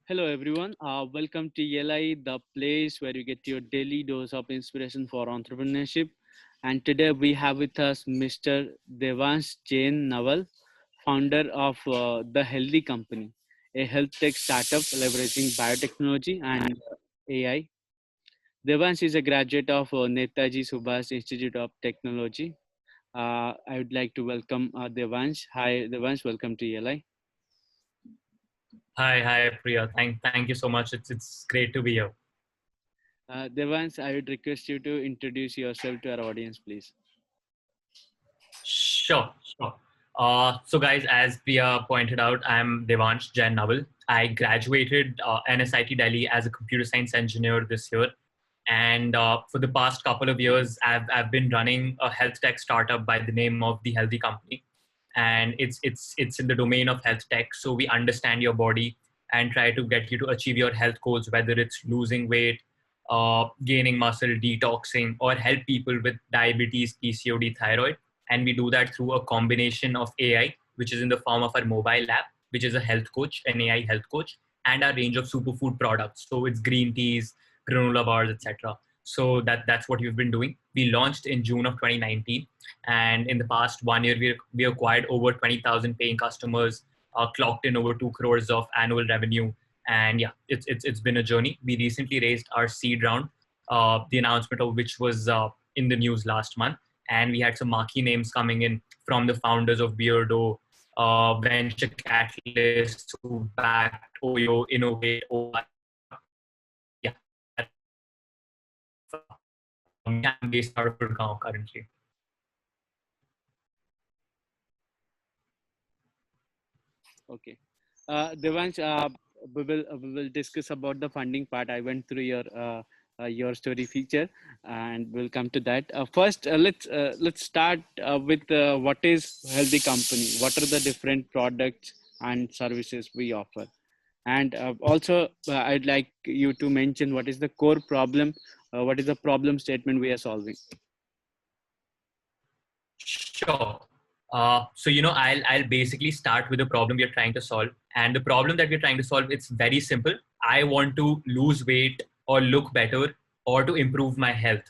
Hello, everyone. Welcome to ELI, the place where you get your daily dose of inspiration for entrepreneurship. And today we have with us Mr. Devansh Jain Nawal, founder of The Healthy Company, a health tech startup leveraging biotechnology and AI. Devansh is a graduate of Netaji Subhas Institute of Technology. I would like to welcome Devansh. Hi, Devansh. Welcome to ELI. Hi, Priya. Thank you so much. It's great to be here. Devansh, I would request you to introduce yourself to our audience, please. Sure. So guys, as Priya pointed out, I'm Devansh Jain Nawal. I graduated NSIT Delhi as a computer science engineer this year, and for the past couple of years, I've been running a health tech startup by the name of The Healthy Company, and it's in the domain of health tech. So we understand your body and try to get you to achieve your health goals, whether it's losing weight, gaining muscle, detoxing, or help people with diabetes, PCOD, thyroid. And we do that through a combination of AI, which is in the form of our mobile app, which is a health coach, an AI health coach, and our range of superfood products. So it's green teas, granola bars, etc. So that's what we've been doing. We launched in June of 2019, and in the past 1 year, we acquired over 20,000 paying customers, clocked in over 2 crores of annual revenue, and yeah, it's been a journey. We recently raised our seed round, the announcement of which was in the news last month, and we had some marquee names coming in from the founders of Beardo, venture capitalists who backed Oyo, Innovate, OI. Yeah, I'm based out of Gurgaon currently. Okay. Devansh, we will discuss about the funding part. I went through your story feature, and we'll come to that. First, let's start with what is healthy company. What are the different products and services we offer? And also, I'd like you to mention what is the core problem, what is the problem statement we are solving. Sure. So I'll basically start with the problem we are trying to solve, and the problem that we're trying to solve, it's very simple. I want to lose weight or look better or to improve my health,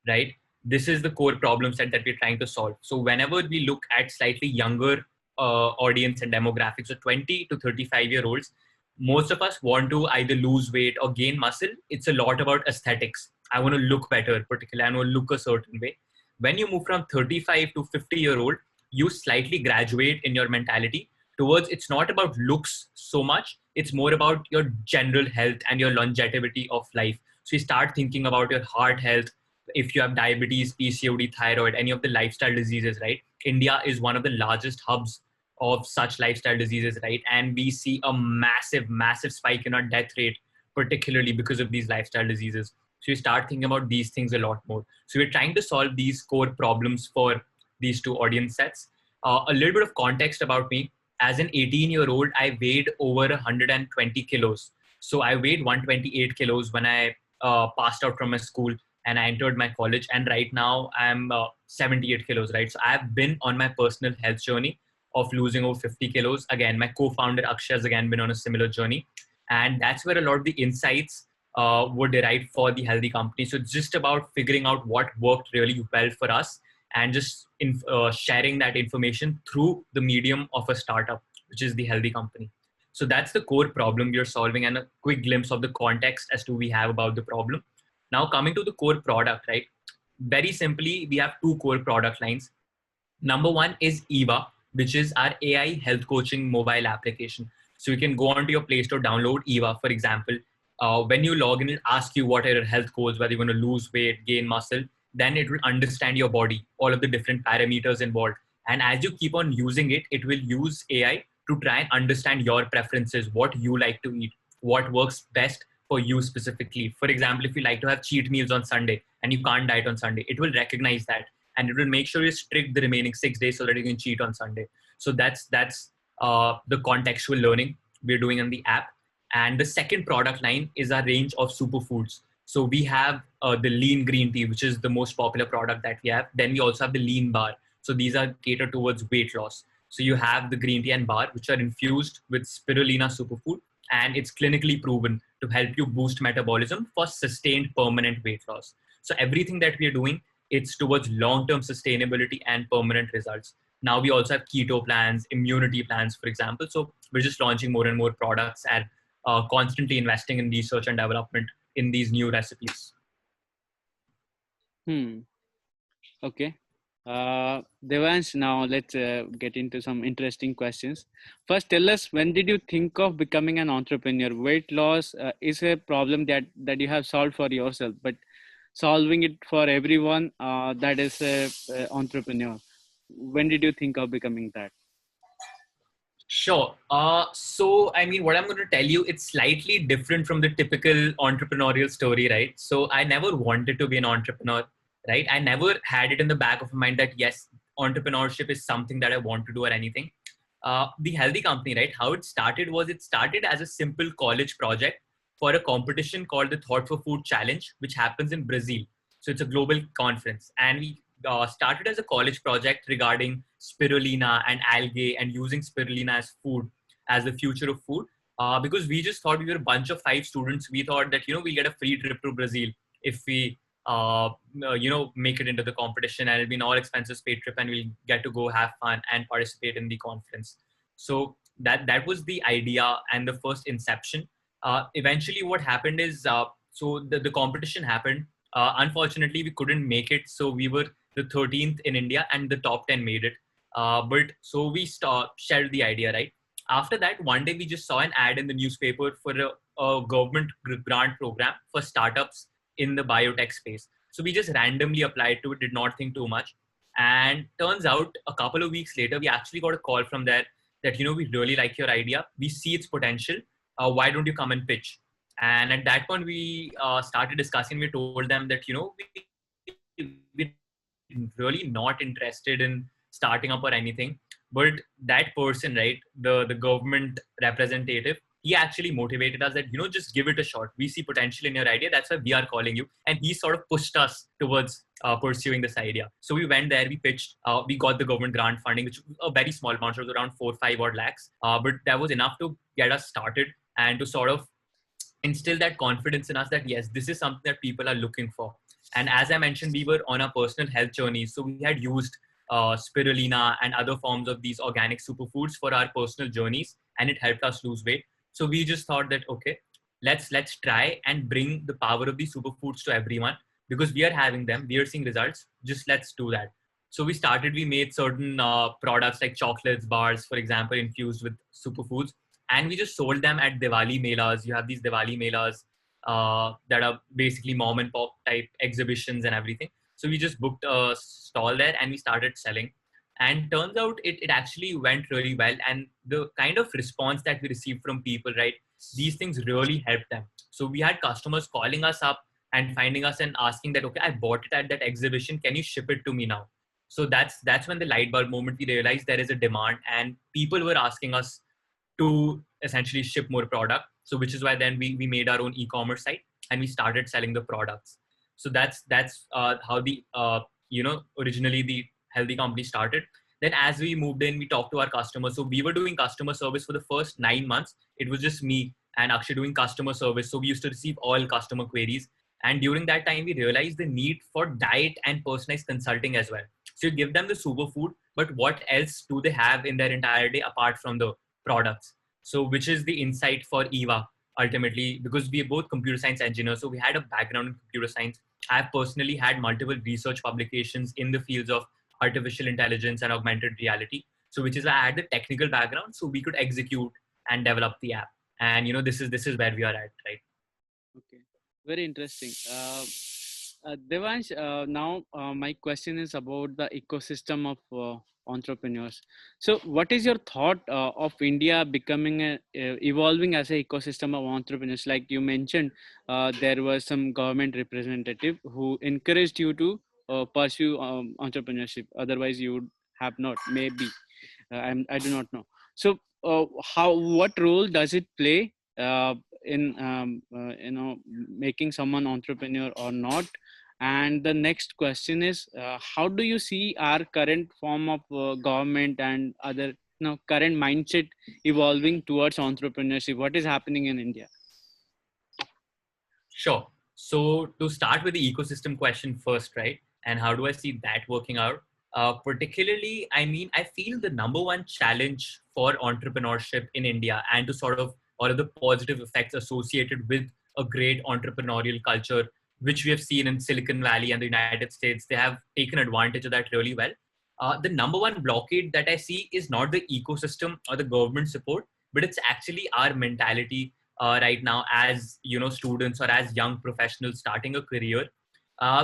right? This is the core problem set that we're trying to solve. So whenever we look at slightly younger audience and demographics, so 20 to 35-year olds, most of us want to either lose weight or gain muscle. It's a lot about aesthetics. I want to look better, particularly I want to look a certain way. When you move from 35 to 50-year-old, you slightly graduate in your mentality towards, it's not about looks so much, it's more about your general health and your longevity of life. So you start thinking about your heart health. If you have diabetes, PCOD, thyroid, any of the lifestyle diseases, right? India is one of the largest hubs of such lifestyle diseases, right? And we see a massive spike in our death rate, particularly because of these lifestyle diseases. So you start thinking about these things a lot more. So we're trying to solve these core problems for these two audience sets. A little bit of context about me. As an 18-year-old, I weighed over 120 kilos. So I weighed 128 kilos when I passed out from my school and I entered my college. And right now I'm 78 kilos, right? So I've been on my personal health journey of losing over 50 kilos. Again, my co-founder Akshay has again been on a similar journey. And that's where a lot of the insights were derived for the healthy company. So it's just about figuring out what worked really well for us and just sharing that information through the medium of a startup, which is the healthy company. So that's the core problem we are solving, and a quick glimpse of the context as to we have about the problem. Now coming to the core product, right? Very simply, we have two core product lines. Number one is EVA, which is our AI health coaching mobile application. So you can go onto your Play Store, download EVA, for example. When you log in, it asks you what are your health goals, whether you want to lose weight, gain muscle. Then it will understand your body, all of the different parameters involved. And as you keep on using it, it will use AI to try and understand your preferences, what you like to eat, what works best for you specifically. For example, if you like to have cheat meals on Sunday and you can't diet on Sunday, it will recognize that and it will make sure you strict the remaining 6 days so that you can cheat on Sunday. So that's the contextual learning we're doing on the app. And the second product line is our range of superfoods. So we have the lean green tea, which is the most popular product that we have. Then we also have the lean bar. So these are catered towards weight loss. So you have the green tea and bar, which are infused with spirulina superfood, and it's clinically proven to help you boost metabolism for sustained permanent weight loss. So everything that we are doing, it's towards long-term sustainability and permanent results. Now we also have keto plans, immunity plans, for example. So we're just launching more and more products and constantly investing in research and development in these new recipes. Okay. Devansh, now let's get into some interesting questions. First, tell us, when did you think of becoming an entrepreneur? Weight loss is a problem that you have solved for yourself, but solving it for everyone, that is a entrepreneur. When did you think of becoming that? Sure. So, I mean, what I'm going to tell you, it's slightly different from the typical entrepreneurial story, right? So, I never wanted to be an entrepreneur, right? I never had it in the back of my mind that, yes, entrepreneurship is something that I want to do or anything. The Healthy Company, right? How it started was it started as a simple college project for a competition called the Thought for Food Challenge, which happens in Brazil. So, it's a global conference. And we started as a college project regarding spirulina and algae and using spirulina as food, as the future of food. Because we just thought we were a bunch of 5 students. We thought that, we'll get a free trip to Brazil if we, make it into the competition, and it'll be an all expenses paid trip and we'll get to go have fun and participate in the conference. So that was the idea and the first inception. Eventually what happened is, so the competition happened. Unfortunately, we couldn't make it. So we were the 13th in India and the top 10 made it. But so we shared the idea, right? After that, one day we just saw an ad in the newspaper for a government grant program for startups in the biotech space. So we just randomly applied to it, did not think too much. And turns out a couple of weeks later, we actually got a call from there that, we really like your idea. We see its potential. Why don't you come and pitch? And at that point, we started discussing. We told them that, we're really not interested in starting up or anything. But that person, right, the government representative, he actually motivated us that, just give it a shot. We see potential in your idea. That's why we are calling you. And he sort of pushed us towards pursuing this idea. So we went there, we pitched, we got the government grant funding, which was a very small amount, it was around 4-5 odd lakhs. But that was enough to get us started and to sort of instill that confidence in us that, yes, this is something that people are looking for. And as I mentioned, we were on a personal health journey. So we had used spirulina and other forms of these organic superfoods for our personal journeys, and it helped us lose weight. So we just thought that, okay, let's try and bring the power of these superfoods to everyone, because we are having them, we are seeing results. Just let's do that. So we made certain products like chocolates, bars, for example, infused with superfoods, and we just sold them at Diwali melas. You have these Diwali melas that are basically mom and pop type exhibitions and everything. So we just booked a stall there and we started selling. And turns out it actually went really well. And the kind of response that we received from people, right, these things really helped them. So we had customers calling us up and finding us and asking that, okay, I bought it at that exhibition. Can you ship it to me now? So that's when the light bulb moment, we realized there is a demand and people were asking us to essentially ship more product. So which is why then we made our own e-commerce site and we started selling the products. So that's how the originally the Healthy Company started. Then as we moved in, we talked to our customers. So we were doing customer service for the first 9 months. It was just me and Akshay doing customer service. So we used to receive all customer queries. And during that time, we realized the need for diet and personalized consulting as well. So you give them the superfood, but what else do they have in their entire day apart from the products? So which is the insight for Eva ultimately, because we are both computer science engineers. So we had a background in computer science. I've personally had multiple research publications in the fields of artificial intelligence and augmented reality. So which is why I had the technical background, so we could execute and develop the app. And this is where we are at, right? Okay, very interesting. Devansh, now my question is about the ecosystem of entrepreneurs. So, what is your thought of India becoming evolving as an ecosystem of entrepreneurs? Like you mentioned, there was some government representative who encouraged you to pursue entrepreneurship. Otherwise, you would have not. Maybe I do not know. So, what role does it play in making someone entrepreneur or not? And the next question is, how do you see our current form of government and other current mindset evolving towards entrepreneurship? What is happening in India? Sure. So to start with the ecosystem question first, right? And how do I see that working out? Particularly, I mean, I feel the number one challenge for entrepreneurship in India and to sort of all of the positive effects associated with a great entrepreneurial culture, which we have seen in Silicon Valley and the United States, they have taken advantage of that really well. The number one blockade that I see is not the ecosystem or the government support, but it's actually our mentality right now as students or as young professionals starting a career.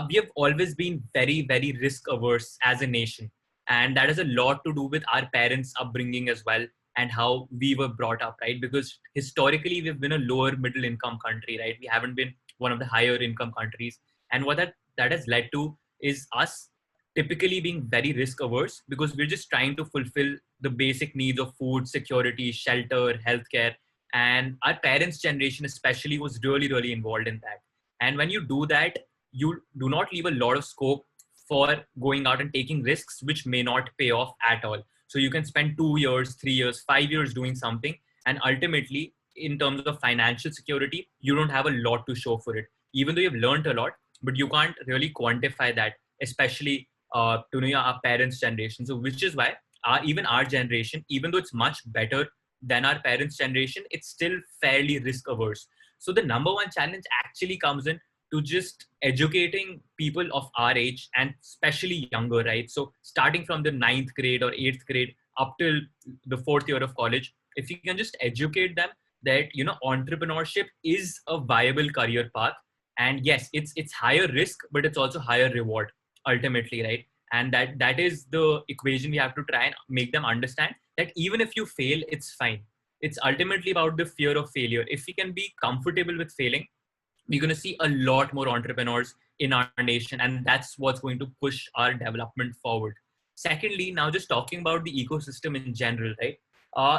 We have always been very very risk averse as a nation, and that has a lot to do with our parents upbringing as well and how we were brought up, right? Because historically we've been a lower middle income country, right? We haven't been one of the higher income countries, and what that has led to is us typically being very risk averse because we're just trying to fulfill the basic needs of food security, shelter, healthcare. And our parents generation especially was really really involved in that. And when you do that, you do not leave a lot of scope for going out and taking risks which may not pay off at all. So you can spend 2 years, 3 years, 5 years doing something, and ultimately in terms of financial security you don't have a lot to show for it, even though you've learned a lot, but you can't really quantify that, especially to our parents generation. So which is why even our generation, even though it's much better than our parents' generation, it's still fairly risk averse. So the number one challenge actually comes in to just educating people of our age and especially younger, right? So starting from the ninth grade or eighth grade up till the fourth year of college, if you can just educate them that entrepreneurship is a viable career path, and yes, it's higher risk, but it's also higher reward ultimately, right? And that is the equation we have to try and make them understand, that even if you fail, it's fine. It's ultimately about the fear of failure. If we can be comfortable with failing, we're going to see a lot more entrepreneurs in our nation, and that's what's going to push our development forward. Secondly, now just talking about the ecosystem in general, right?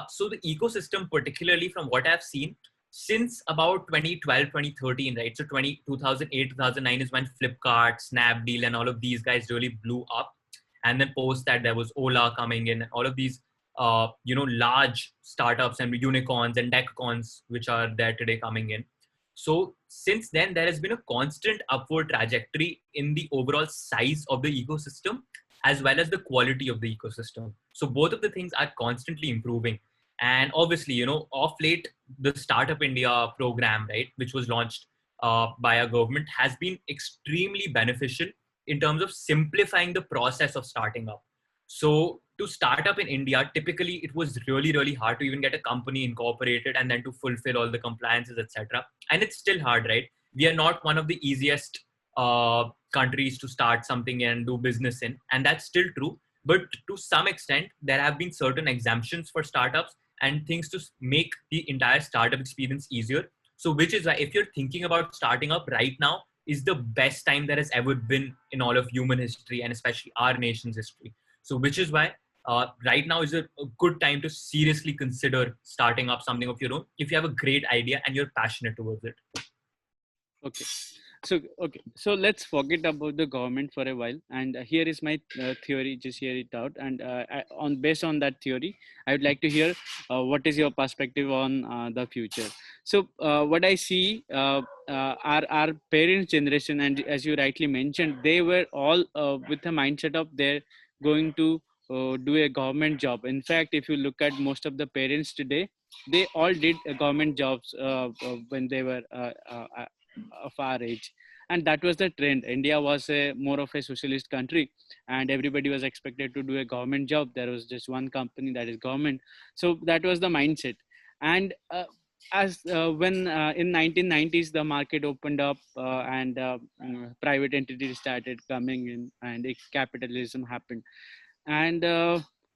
So the ecosystem, particularly from what I've seen, since about 2012, 2013, right? So 2008, 2009 is when Flipkart, Snapdeal, and all of these guys really blew up. And then post that, there was Ola coming in, and all of these, large startups and unicorns and decacorns, which are there today coming in. So since then, there has been a constant upward trajectory in the overall size of the ecosystem as well as the quality of the ecosystem. So both of the things are constantly improving. And obviously, off late, the Startup India program, right, which was launched by our government, has been extremely beneficial in terms of simplifying the process of starting up. So to start up in India, typically it was really, really hard to even get a company incorporated and then to fulfill all the compliances, etc. And it's still hard, right? We are not one of the easiest countries to start something and do business in, and that's still true. But to some extent, there have been certain exemptions for startups and things to make the entire startup experience easier. So which is why if you're thinking about starting up right now, is the best time that has ever been in all of human history and especially our nation's history. So which is why right now is a good time to seriously consider starting up something of your own if you have a great idea and you're passionate towards it. Okay. So let's forget about the government for a while, and here is my theory. Just hear it out, and based on that theory, I would like to hear what is your perspective on the future. So what I see, our parents' generation, and as you rightly mentioned, they were all with the mindset of they're going to do a government job. In fact, if you look at most of the parents today, they all did government jobs when they were of our age, and that was the trend. India was a more of a socialist country, and everybody was expected to do a government job. There was just one company, that is government. So that was the mindset. And as when in 1990s the market opened up, and private entities started coming in, and capitalism happened, and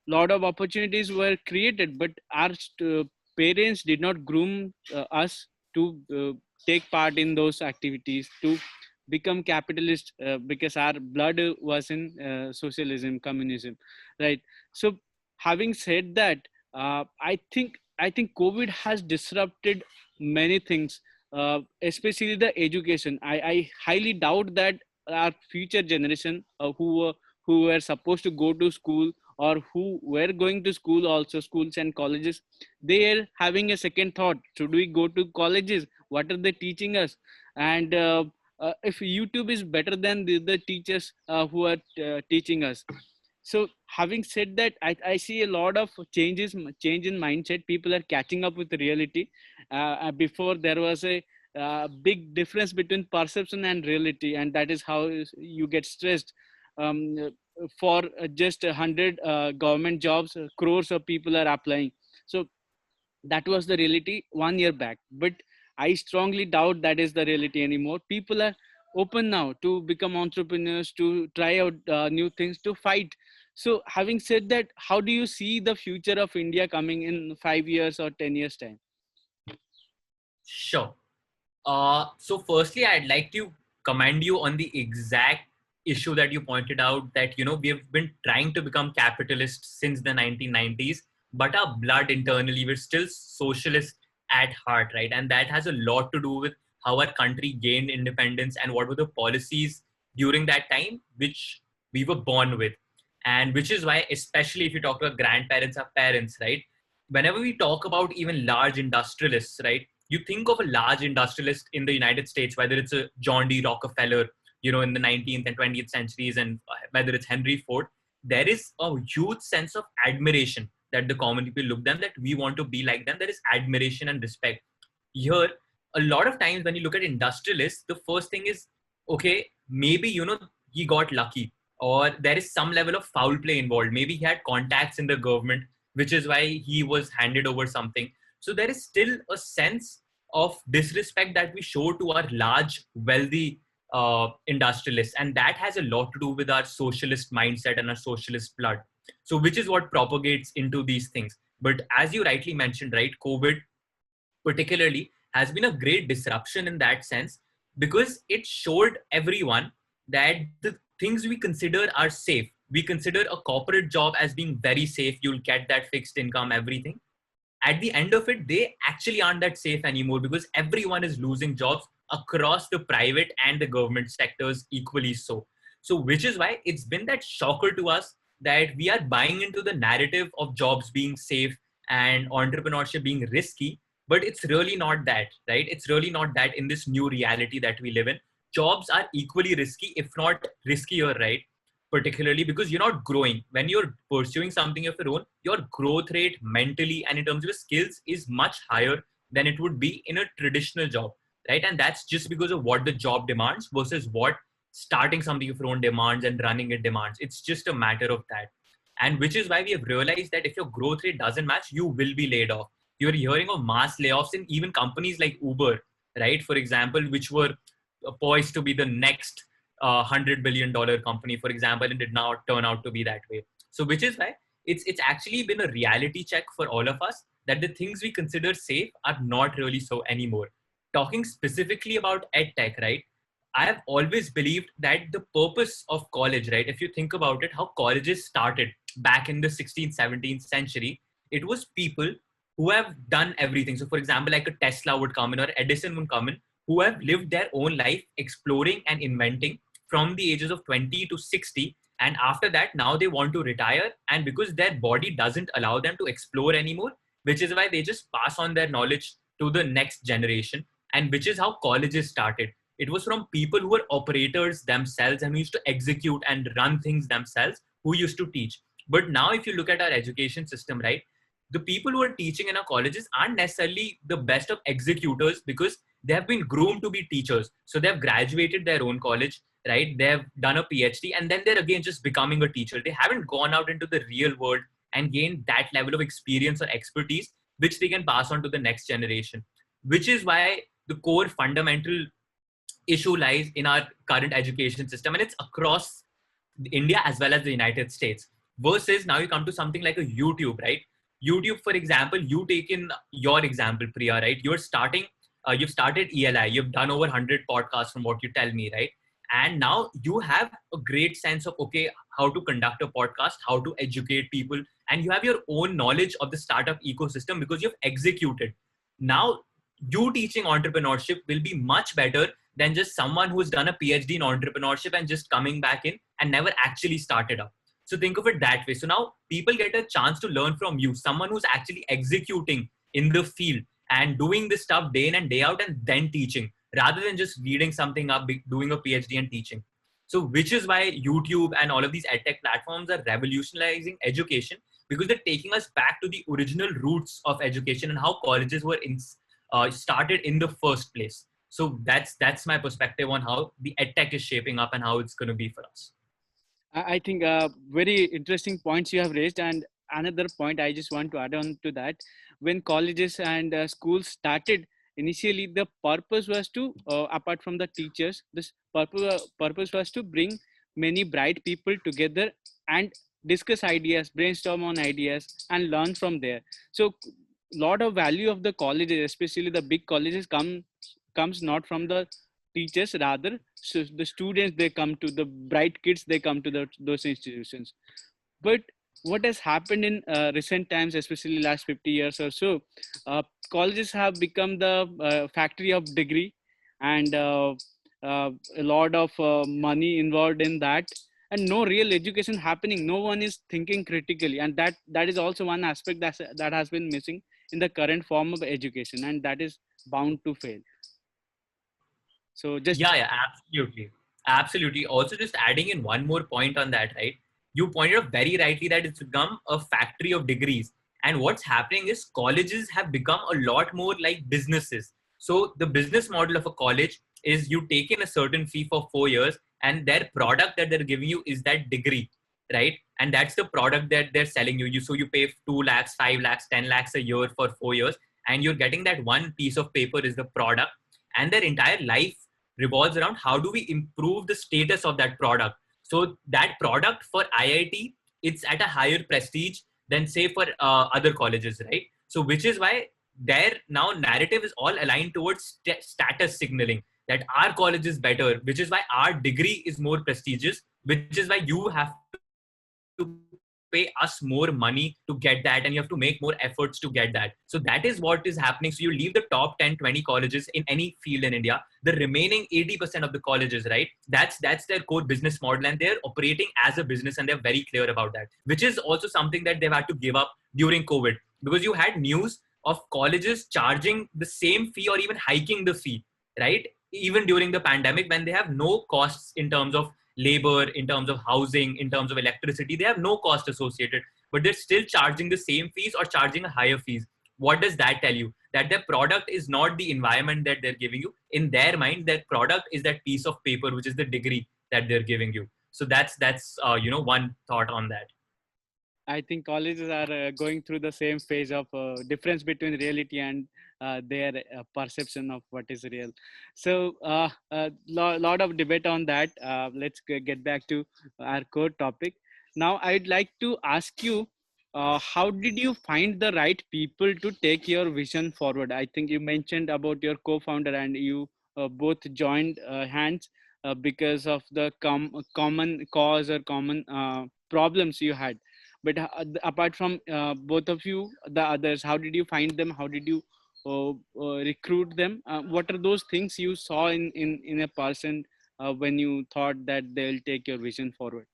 lot of opportunities were created, but our parents did not groom us to take part in those activities, to become capitalist, because our blood was in socialism, communism, right? So having said that, I think COVID has disrupted many things, especially the education. I highly doubt that our future generation, who were supposed to go to school or who were going to school, also schools and colleges, they are having a second thought: should we go to colleges? What are they teaching us? And if YouTube is better than the teachers who are teaching us. So having said that, I see a lot of change in mindset. People are catching up with the reality. Before there was a big difference between perception and reality, and that is how you get stressed. For just 100 government jobs, crores of people are applying. So that was the reality 1 year back, but I strongly doubt that is the reality anymore. People are open now to become entrepreneurs, to try out new things, to fight. So having said that, how do you see the future of India coming in 5 years or 10 years time? Sure. So firstly, I'd like to commend you on the exact issue that you pointed out, that, we have been trying to become capitalist since the 1990s, but our blood internally, we're still socialist at heart, right? And that has a lot to do with how our country gained independence and what were the policies during that time, which we were born with. And which is why, especially if you talk to our grandparents, our parents, right? Whenever we talk about even large industrialists, right? You think of a large industrialist in the United States, whether it's a John D. Rockefeller, in the 19th and 20th centuries, and whether it's Henry Ford, there is a huge sense of admiration that the common people look them, that we want to be like them. There is admiration and respect. Here, a lot of times when you look at industrialists, the first thing is, okay, maybe, he got lucky, or there is some level of foul play involved. Maybe he had contacts in the government, which is why he was handed over something. So there is still a sense of disrespect that we show to our large, wealthy industrialists. And that has a lot to do with our socialist mindset and our socialist blood. So which is what propagates into these things. But as you rightly mentioned, right, COVID particularly has been a great disruption in that sense, because it showed everyone that the things we consider are safe. We consider a corporate job as being very safe. You'll get that fixed income, everything. At the end of it, they actually aren't that safe anymore, because everyone is losing jobs across the private and the government sectors equally so. So, which is why it's been that shocker to us that we are buying into the narrative of jobs being safe and entrepreneurship being risky, but it's really not that, right? It's really not that in this new reality that we live in. Jobs are equally risky, if not riskier, right? Particularly because you're not growing. When you're pursuing something of your own, your growth rate mentally and in terms of your skills is much higher than it would be in a traditional job, right? And that's just because of what the job demands versus what starting something of your own demands and running it demands. It's just a matter of that. And which is why we have realized that if your growth rate doesn't match, you will be laid off. You're hearing of mass layoffs in even companies like Uber, right? For example, which were poised to be the next $100 billion company, for example, and did not turn out to be that way. So, which is why it's actually been a reality check for all of us that the things we consider safe are not really so anymore. Talking specifically about edtech, right? I have always believed that the purpose of college, right? If you think about it, how colleges started back in the 16th, 17th century, it was people who have done everything. So, for example, like a Tesla would come in or Edison would come in, who have lived their own life exploring and inventing from the ages of 20 to 60. And after that, now they want to retire. And because their body doesn't allow them to explore anymore, which is why they just pass on their knowledge to the next generation. And which is how colleges started. It was from people who were operators themselves and who used to execute and run things themselves, who used to teach. But now, if you look at our education system, right, the people who are teaching in our colleges aren't necessarily the best of executors, because they have been groomed to be teachers. So they have graduated their own college, right? They have done a PhD, and then they're again just becoming a teacher. They haven't gone out into the real world and gained that level of experience or expertise, which they can pass on to the next generation. Which is why the core fundamental issue lies in our current education system, and it's across India as well as the United States. Versus now you come to something like a YouTube, right? YouTube, for example, you take in your example, Priya, right? You've started ELI, you've done over 100 podcasts from what you tell me, right? And now you have a great sense of, okay, how to conduct a podcast, how to educate people, and you have your own knowledge of the startup ecosystem because you've executed. Now, you teaching entrepreneurship will be much better than just someone who's done a PhD in entrepreneurship and just coming back in and never actually started up. So think of it that way. So now people get a chance to learn from you, someone who's actually executing in the field and doing this stuff day in and day out and then teaching, rather than just reading something up, doing a PhD and teaching. So which is why YouTube and all of these edtech platforms are revolutionizing education, because they're taking us back to the original roots of education and how colleges were started in the first place. So that's my perspective on how the edtech is shaping up and how it's going to be for us. I think very interesting points you have raised. And another point I just want to add on to that, when colleges and schools started, initially the purpose was to, apart from the teachers, this purpose was to bring many bright people together and discuss ideas, brainstorm on ideas, and learn from there. So lot of value of the colleges, especially the big colleges, comes not from the teachers, rather so the students, they come to the bright kids, they come to those institutions. But what has happened in recent times, especially last 50 years or so, colleges have become the factory of degree, and a lot of money involved in that, and no real education happening. No one is thinking critically, and that is also one aspect that has been missing in the current form of education, and that is bound to fail. So just Yeah, absolutely. Absolutely. Also, just adding in one more point on that, right? You pointed out very rightly that it's become a factory of degrees. And what's happening is colleges have become a lot more like businesses. So the business model of a college is you take in a certain fee for 4 years, and their product that they're giving you is that degree, right? And that's the product that they're selling you. So you pay 2 lakhs, 5 lakhs, 10 lakhs a year for 4 years, and you're getting that one piece of paper is the product, and their entire life revolves around how do we improve the status of that product. So that product for IIT, it's at a higher prestige than say for other colleges, right? So which is why their now narrative is all aligned towards status signaling, that our college is better, which is why our degree is more prestigious, which is why you have to pay us more money to get that, and you have to make more efforts to get that. So that is what is happening. So you leave the top 10, 20 colleges in any field in India, the remaining 80% of the colleges, right? That's their core business model, and they're operating as a business, and they're very clear about that, which is also something that they've had to give up during COVID, because you had news of colleges charging the same fee or even hiking the fee, right? Even during the pandemic, when they have no costs in terms of labor, in terms of housing, in terms of electricity, they have no cost associated, but they're still charging the same fees or charging a higher fees. What does that tell you? That their product is not the environment that they're giving you. In their mind, their product is that piece of paper, which is the degree that they're giving you. So that's one thought on that. I think colleges are going through the same phase of difference between reality and their perception of what is real. So a lot of debate on that. Let's get back to our core topic. Now, I'd like to ask you, how did you find the right people to take your vision forward? I think you mentioned about your co-founder, and you both joined hands because of the common cause or common problems you had. But apart from both of you, the others, how did you find them? How did you recruit them? What are those things you saw in a person when you thought that they'll take your vision forward?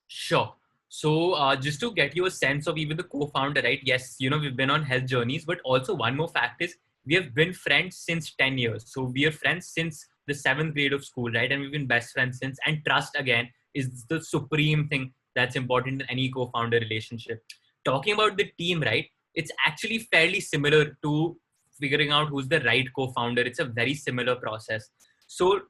Sure. So just to get you a sense of even the co-founder, right? Yes, we've been on health journeys, but also one more fact is we have been friends since 10 years. So we are friends since the 7th grade of school, right? And we've been best friends since. And trust, again, is the supreme thing that's important in any co-founder relationship. Talking about the team, right? It's actually fairly similar to figuring out who's the right co-founder. It's a very similar process. So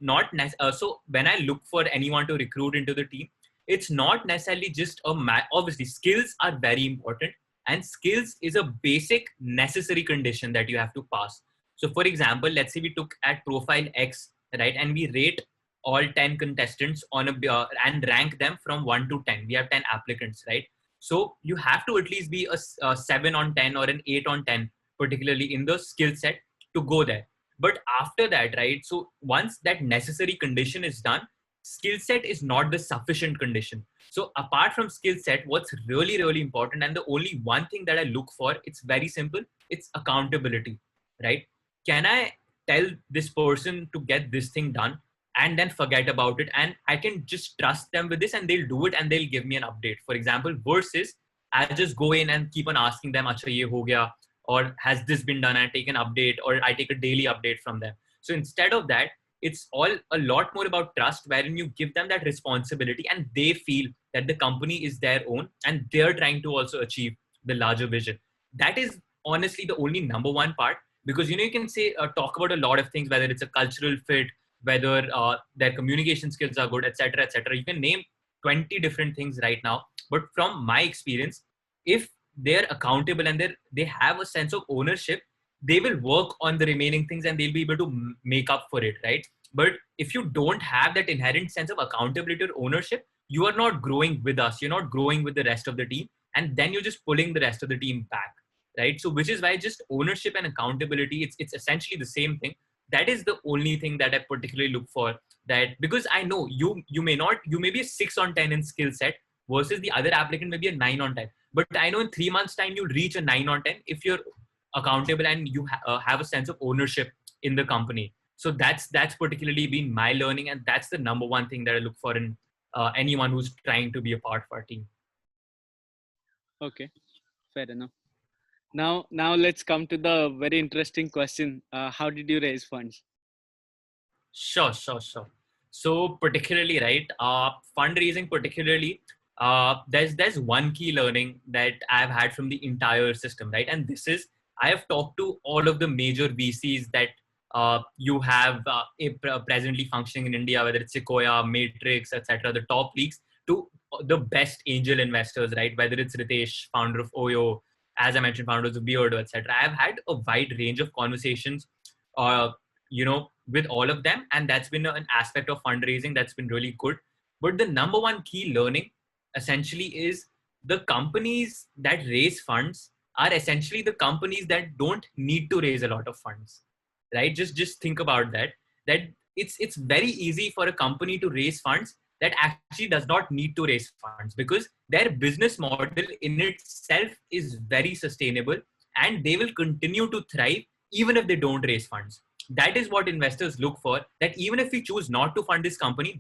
so when I look for anyone to recruit into the team, it's not necessarily just obviously skills are very important, and skills is a basic necessary condition that you have to pass. So for example, let's say we took at profile X, right, and we rate all 10 contestants on and rank them from 1 to 10. We have 10 applicants, right? So you have to at least be a 7 on 10 or an 8 on 10, particularly in the skill set, to go there. But after that, right, so once that necessary condition is done, skill set is not the sufficient condition. So apart from skill set, what's really, really important, and the only one thing that I look for, it's very simple, it's accountability, right? Can I tell this person to get this thing done? and then forget about it. And I can just trust them with this and they'll do it and they'll give me an update, for example, versus I just go in and keep on asking them, Acha, ye ho gaya, or has this been done? I take an update or I take a daily update from them. So instead of that, it's all a lot more about trust, wherein you give them that responsibility and they feel that the company is their own and they're trying to also achieve the larger vision. That is honestly the only number one part, because you can say talk about a lot of things, whether it's a cultural fit, whether their communication skills are good, etc., etc. You can name 20 different things right now, but from my experience, if they're accountable and they have a sense of ownership, they will work on the remaining things and they'll be able to make up for it, right? But if you don't have that inherent sense of accountability or ownership, you are not growing with us, you're not growing with the rest of the team, and then you're just pulling the rest of the team back, right? So which is why just ownership and accountability, it's essentially the same thing. That is the only thing that I particularly look for. That because I know you may not, you may be a 6 on 10 in skill set versus the other applicant may be a 9 on 10, but I know in 3 months time you'll reach a 9 on 10 if you're accountable and you have a sense of ownership in the company. So that's particularly been my learning, and that's the number one thing that I look for in anyone who's trying to be a part of our team. Okay, fair enough. Now let's come to the very interesting question. How did you raise funds? Sure. So particularly, right, fundraising particularly, there's one key learning that I've had from the entire system, right? And this is, I have talked to all of the major VCs that you have presently functioning in India, whether it's Sequoia, Matrix, etc., the top leagues, to the best angel investors, right? Whether it's Ritesh, founder of Oyo, as I mentioned, founders of Beardo, etc. I've had a wide range of conversations, with all of them, and that's been an aspect of fundraising that's been really good. But the number one key learning essentially is the companies that raise funds are essentially the companies that don't need to raise a lot of funds, right? Just think about that it's very easy for a company to raise funds that actually does not need to raise funds, because their business model in itself is very sustainable and they will continue to thrive even if they don't raise funds. That is what investors look for, that even if we choose not to fund this company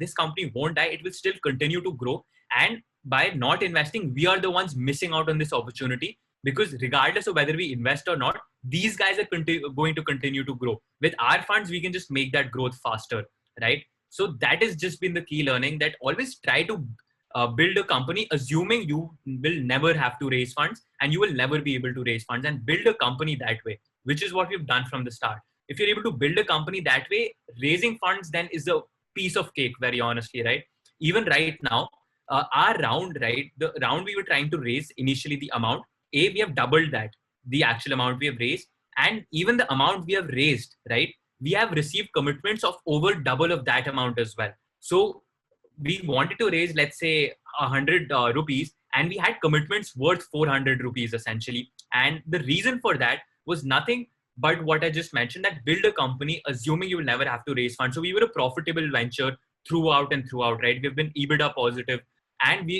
won't die, it will still continue to grow. And by not investing, we are the ones missing out on this opportunity, because regardless of whether we invest or not, these guys are going to continue to grow. With our funds, we can just make that growth faster, right? So that has just been the key learning, that always try to build a company assuming you will never have to raise funds and you will never be able to raise funds, and build a company that way, which is what we've done from the start. If you're able to build a company that way, raising funds then is a piece of cake, very honestly, right? Even right now, our round, right, the round we were trying to raise initially, the amount, we have doubled that, the actual amount we have raised. And even the amount we have raised, right, we have received commitments of over double of that amount as well. So we wanted to raise, let's say, 100 rupees, and we had commitments worth 400 rupees essentially. And the reason for that was nothing but what I just mentioned, that build a company assuming you will never have to raise funds. So we were a profitable venture throughout and throughout, right? We've been EBITDA positive, and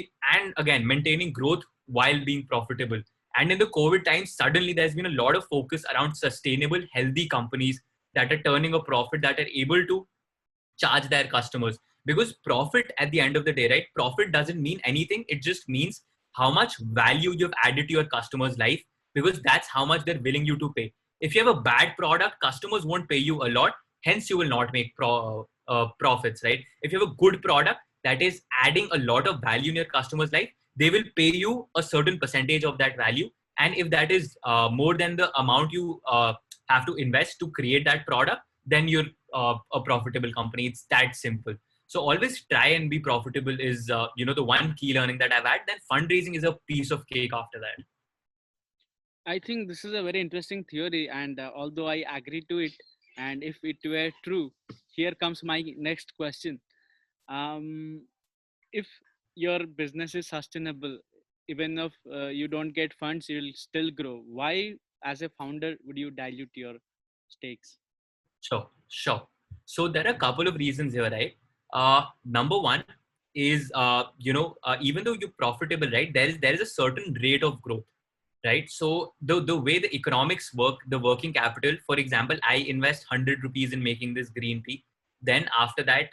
again, maintaining growth while being profitable. And in the COVID times, suddenly there's been a lot of focus around sustainable, healthy companies that are turning a profit, that are able to charge their customers. Because profit, at the end of the day, right, profit doesn't mean anything. It just means how much value you've added to your customer's life, because that's how much they're willing you to pay. If you have a bad product, customers won't pay you a lot, hence you will not make profits, right? If you have a good product that is adding a lot of value in your customer's life, they will pay you a certain percentage of that value. And if that is more than the amount you have to invest to create that product, then you're a profitable company. It's that simple. So always try and be profitable is, the one key learning that I've had. Then fundraising is a piece of cake after that. I think this is a very interesting theory, and although I agree to it, and if it were true, here comes my next question. Um, if your business is sustainable, even if you don't get funds, you'll still grow. Why, as a founder, would you dilute your stakes? Sure. So there are a couple of reasons here, right? Number one is, even though you're profitable, right, there is a certain rate of growth, right? So the way the economics work, the working capital, for example, I invest 100 rupees in making this green tea. Then after that,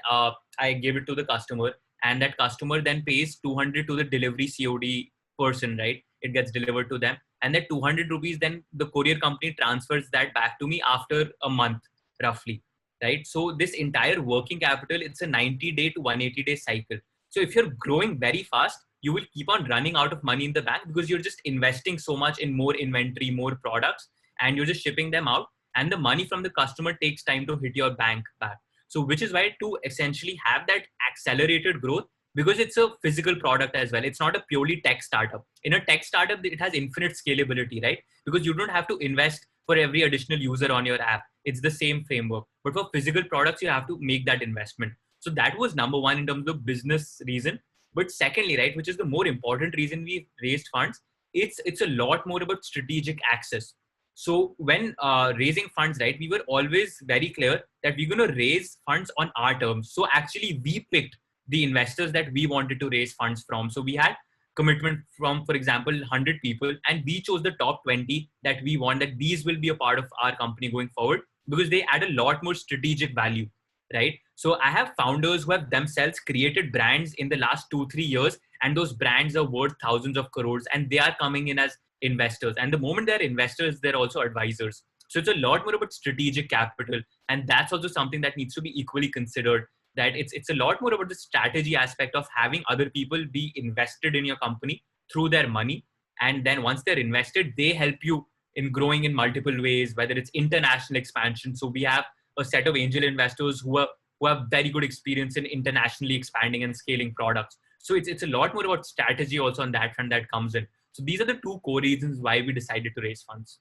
I give it to the customer, and that customer then pays 200 to the delivery COD person, right? It gets delivered to them, and that 200 rupees, then the courier company transfers that back to me after a month, roughly, right? So this entire working capital, it's a 90-day to 180-day cycle. So if you're growing very fast, you will keep on running out of money in the bank because you're just investing so much in more inventory, more products, and you're just shipping them out. And the money from the customer takes time to hit your bank back. So which is why to essentially have that accelerated growth, because it's a physical product as well. It's not a purely tech startup. In a tech startup, it has infinite scalability, right? Because you don't have to invest for every additional user on your app. It's the same framework. But for physical products, you have to make that investment. So that was number one in terms of business reason. But secondly, right, which is the more important reason we raised funds, it's a lot more about strategic access. So when raising funds, right, we were always very clear that we're going to raise funds on our terms. So actually, we picked the investors that we wanted to raise funds from. So we had commitment from, for example, 100 people, and we chose the top 20 that we want, that these will be a part of our company going forward, because they add a lot more strategic value, right? So I have founders who have themselves created brands in the last 2-3 years, and those brands are worth thousands of crores, and they are coming in as investors. And the moment they're investors, they're also advisors. So it's a lot more about strategic capital, and that's also something that needs to be equally considered. That it's a lot more about the strategy aspect of having other people be invested in your company through their money, and then once they're invested, they help you in growing in multiple ways, whether it's international expansion. So we have a set of angel investors who have very good experience in internationally expanding and scaling products. So it's a lot more about strategy also on that front that comes in. So these are the two core reasons why we decided to raise funds.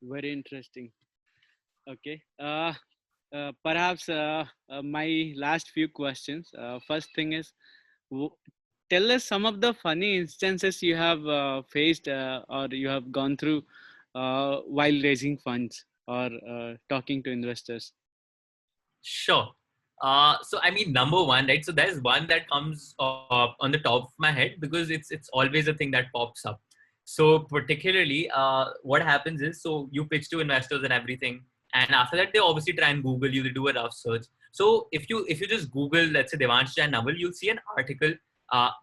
Very interesting. Okay. Perhaps my last few questions. First thing is, tell us some of the funny instances you have faced or you have gone through while raising funds or talking to investors. Sure. So I mean, number one, right? So there's one that comes on the top of my head because it's always a thing that pops up. So particularly, what happens is, so you pitch to investors and everything, and after that, they obviously try and Google you. They do a rough search. So if you just Google, let's say Devansh Jain Nawal, you'll see an article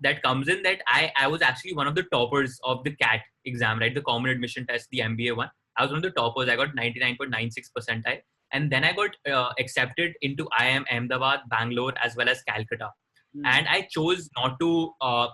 that comes in that I was actually one of the toppers of the CAT exam, right? The Common Admission Test, the MBA one. I was one of the toppers. I got 99.96 percentile. And then I got accepted into IIM Ahmedabad, Bangalore, as well as Calcutta. And I chose not to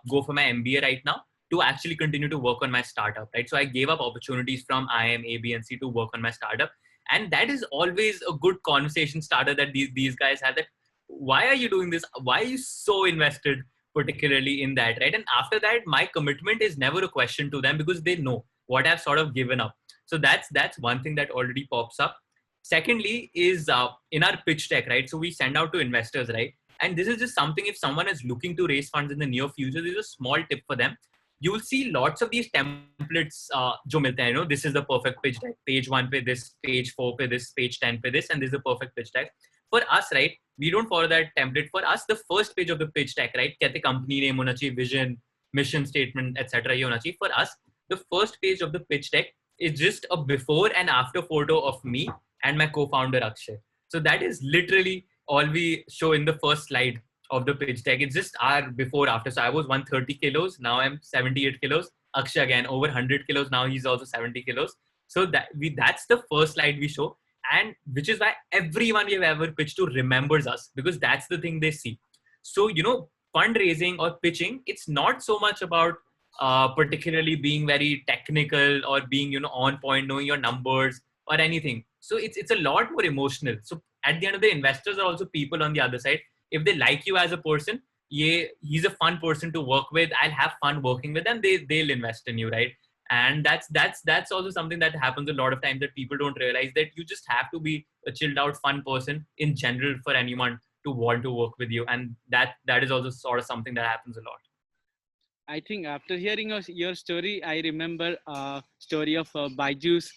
go for my MBA right now, to actually continue to work on my startup, right? So I gave up opportunities from IIM, A, B, and C to work on my startup. And that is always a good conversation starter that these guys have, that why are you doing this? Why are you so invested particularly in that, right? And after that, my commitment is never a question to them because they know what I've sort of given up. So that's one thing that already pops up. Secondly is in our pitch deck, right? So we send out to investors, right? And this is just something, if someone is looking to raise funds in the near future, this is a small tip for them. You will see lots of these templates jo milte hain, this is the perfect pitch deck. Page 1 pe this, page 4 pe this, page 10 pe this, and this is the perfect pitch deck. For us, right, we don't follow that template. For us, the first page of the pitch deck, right, कहते company name hona chahiye, vision, mission statement, etc. ye hona chahiye. For us, the first page of the pitch deck is just a before and after photo of me and my co-founder Akshay. So that is literally all we show in the first slide of the pitch deck. It's just our before after. So I was 130 kilos, now I'm 78 kilos. Akshay again over 100 kilos, now he's also 70 kilos. So that's the first slide we show, and which is why everyone we've ever pitched to remembers us, because that's the thing they see. So fundraising or pitching, it's not so much about particularly being very technical or being on point, knowing your numbers or anything. So it's a lot more emotional. So at the end of the day, investors are also people on the other side. If they like you as a person, he's a fun person to work with, I'll have fun working with them, they'll invest in you, right? And that's also something that happens a lot of times, that people don't realize that you just have to be a chilled out fun person in general for anyone to want to work with you. And that is also sort of something that happens a lot. I think after hearing your story, I remember story of Byju's.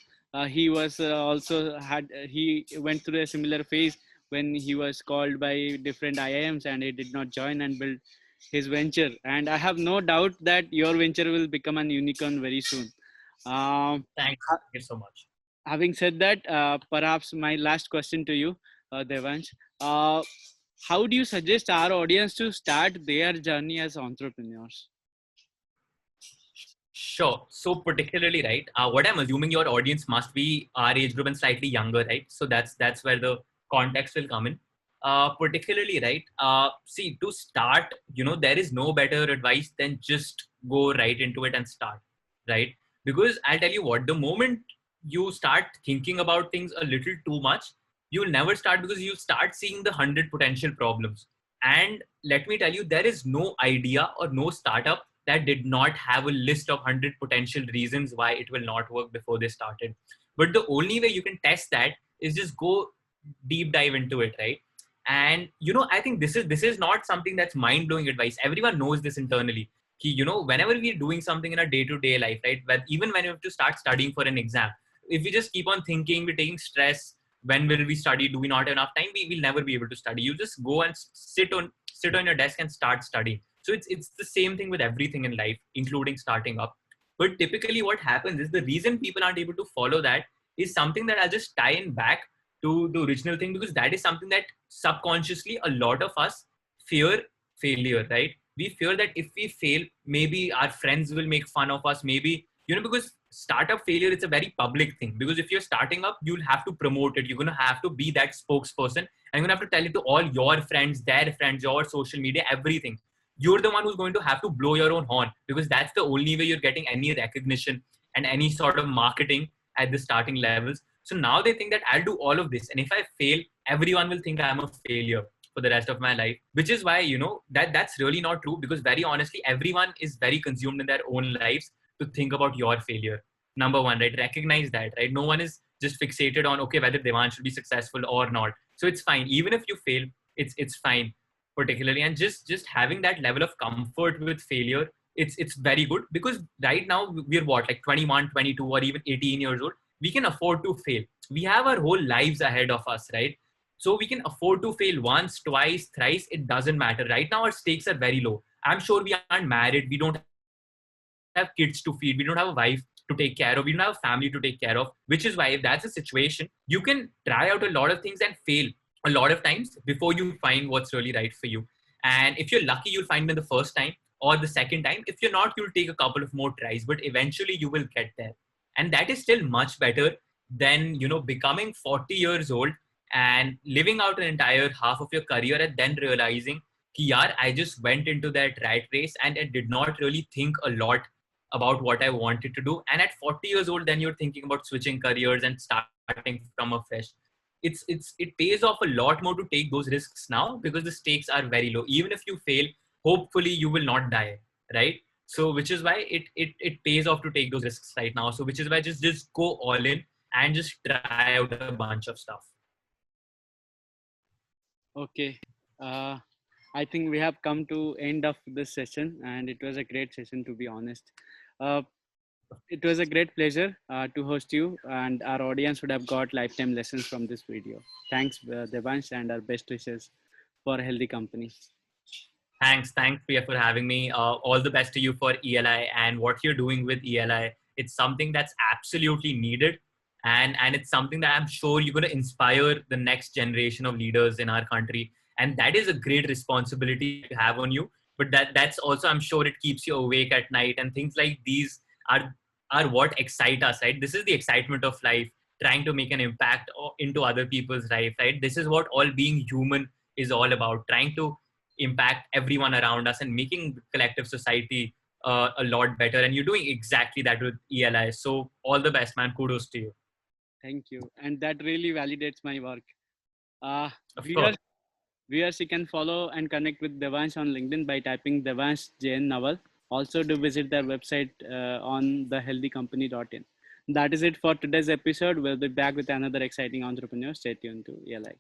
He was he went through a similar phase when he was called by different IIMs and he did not join and build his venture. And I have no doubt that your venture will become an unicorn very soon. Thank you so much. Having said that, perhaps my last question to you. Devansh. How do you suggest our audience to start their journey as entrepreneurs? Sure. So particularly, right, what I'm assuming your audience must be our age group and slightly younger, right? So that's where the context will come in. Particularly, right, see, to start, there is no better advice than just go right into it and start, right? Because I'll tell you what, the moment you start thinking about things a little too much, you'll never start because you'll start seeing the 100 potential problems. And let me tell you, there is no idea or no startup that did not have a list of 100 potential reasons why it will not work before they started. But the only way you can test that is just go deep dive into it, right? And I think this is not something that's mind-blowing advice. Everyone knows this internally. Whenever we're doing something in our day-to-day life, right? But even when you have to start studying for an exam, if we just keep on thinking, we're taking stress, when will we study? Do we not have enough time? We will never be able to study. You just go and sit on your desk and start studying. So it's the same thing with everything in life, including starting up. But typically what happens is the reason people aren't able to follow that is something that I'll just tie in back to the original thing, because that is something that subconsciously a lot of us fear failure, right? We fear that if we fail, maybe our friends will make fun of us, maybe, because startup failure, it's a very public thing. Because if you're starting up, you'll have to promote it. You're going to have to be that spokesperson. And you're going to have to tell it to all your friends, their friends, your social media, everything. You're the one who's going to have to blow your own horn, because that's the only way you're getting any recognition and any sort of marketing at the starting levels. So now they think that I'll do all of this, and if I fail, everyone will think I'm a failure for the rest of my life. Which is why, that's really not true, because very honestly, everyone is very consumed in their own lives to think about your failure. Number one, right? Recognize that, right? No one is just fixated on, okay, whether Devansh should be successful or not. So it's fine. Even if you fail, it's fine, particularly. And just having that level of comfort with failure, it's very good, because right now we're what, like 21, 22, or even 18 years old. We can afford to fail. We have our whole lives ahead of us, right? So we can afford to fail once, twice, thrice. It doesn't matter. Right now, our stakes are very low. I'm sure we aren't married. We don't have kids to feed. We don't have a wife to take care of. We don't have a family to take care of. Which is why, if that's a situation, you can try out a lot of things and fail a lot of times before you find what's really right for you. And if you're lucky, you'll find them the first time or the second time. If you're not, you'll take a couple of more tries, but eventually you will get there. And that is still much better than, becoming 40 years old and living out an entire half of your career and then realizing, yaar, I just went into that rat race and I did not really think a lot about what I wanted to do. And at 40 years old, then you're thinking about switching careers and starting from a fresh. It pays off a lot more to take those risks now, because the stakes are very low. Even if you fail, hopefully you will not die, right? So which is why it pays off to take those risks right now. So which is why just go all in and just try out a bunch of stuff. Okay. I think we have come to end of this session, and it was a great session, to be honest. Uh, it was a great pleasure to host you, and our audience would have got lifetime lessons from this video. Thanks, Devansh, and our best wishes for a healthy company. Thanks, Priya, for having me. All the best to you for ELI and what you're doing with ELI. It's something that's absolutely needed, and it's something that I'm sure you're going to inspire the next generation of leaders in our country. And that is a great responsibility to have on you. But that's also, I'm sure, it keeps you awake at night. And things like these are what excite us, right? This is the excitement of life, trying to make an impact into other people's life, right? This is what all being human is all about, trying to impact everyone around us and making the collective society a lot better. And you're doing exactly that with ELI. So all the best, man. Kudos to you. Thank you. And that really validates my work. Uh, Of viewers, course. viewers, you can follow and connect with Devansh on LinkedIn by typing Devansh Jain Nawal. Also, do visit their website on thehealthycompany.in. That is it for today's episode. We'll be back with another exciting entrepreneur. Stay tuned to ELI.